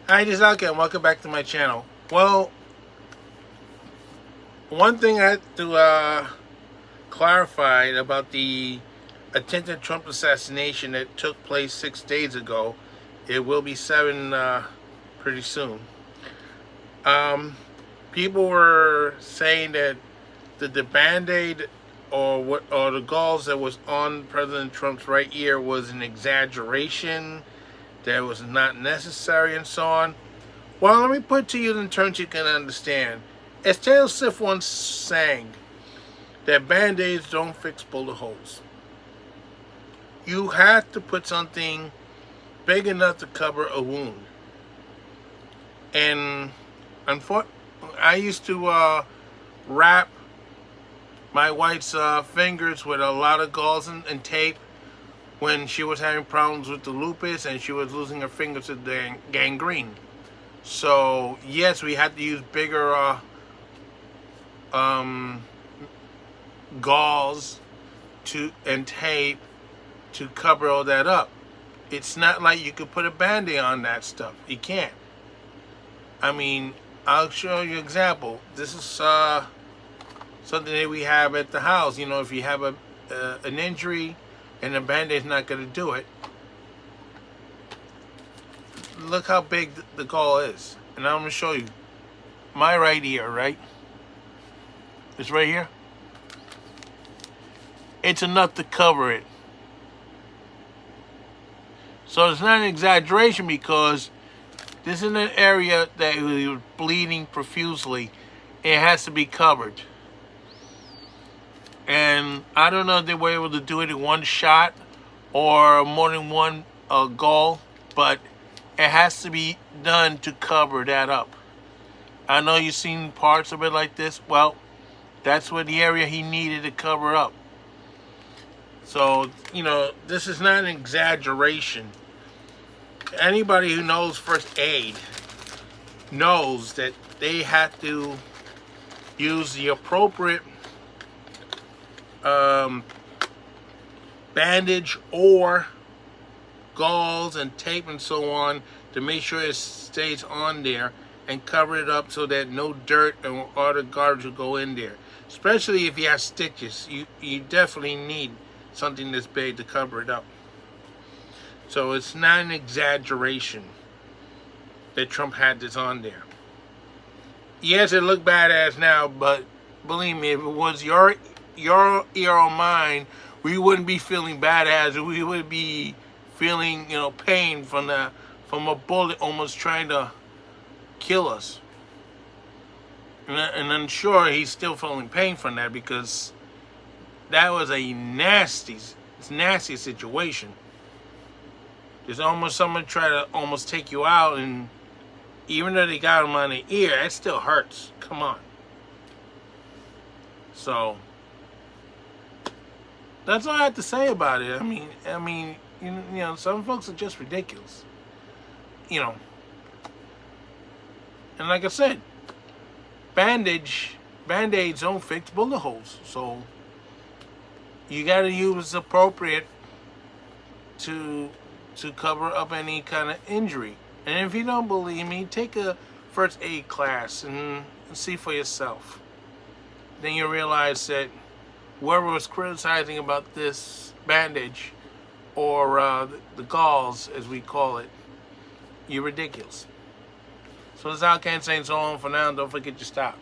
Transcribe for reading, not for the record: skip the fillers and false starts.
Hi, this is Alka, and welcome back to my channel. Well, one thing I had to clarify about the attempted Trump assassination that took place 6 days ago. It will be 7 pretty soon. Um, People were saying that the Band-Aid or the gauze that was on President Trump's right ear was an exaggeration, that was not necessary, and so on. Well, let me put it to you in terms you can understand. As Taylor Swift once sang, that Band-Aids don't fix bullet holes. You have to put something big enough to cover a wound. And I used to wrap my wife's fingers with a lot of gauze and tape when she was having problems with the lupus and she was losing her fingers to the gangrene. So yes, we had to use bigger gauze and tape to cover all that up. It's not like you could put a Band-Aid on that stuff. You can't. I mean, I'll show you an example. This is something that we have at the house. You know, if you have an injury and a Band-Aid's not going to do it, look how big the gauze is. And I'm going to show you my right ear, right? It's right here. It's enough to cover it. So it's not an exaggeration, because this is an area that was bleeding profusely. It has to be covered. And I don't know if they were able to do it in one shot or more than one gauze, but it has to be done to cover that up. I know you've seen parts of it like this. Well, that's what the area he needed to cover up. So, you know, this is not an exaggeration. Anybody who knows first aid knows that they have to use the appropriate bandage or gauze and tape and so on to make sure it stays on there and cover it up so that no dirt or other garbage will go in there. Especially if you have stitches, you definitely need something this big to cover it up. So it's not an exaggeration that Trump had this on there. Yes, it looked badass now, but believe me, if it was your ear or mine, we wouldn't be feeling badass. We would be feeling, you know, pain from a bullet almost trying to kill us. And I'm sure he's still feeling pain from that, because that was a nasty situation. There's almost someone try to almost take you out, and even though they got him on the ear, it still hurts. Come on. So that's all I have to say about it. I mean, you know, some folks are just ridiculous. You know. And like I said, Band-Aids don't fix bullet holes. So you got to use appropriate to cover up any kind of injury. And if you don't believe me, take a first aid class and see for yourself. Then you realize that whoever was criticizing about this bandage or the gauze, as we call it, you're ridiculous. So this is Alka saying so long for now. Don't forget to stop.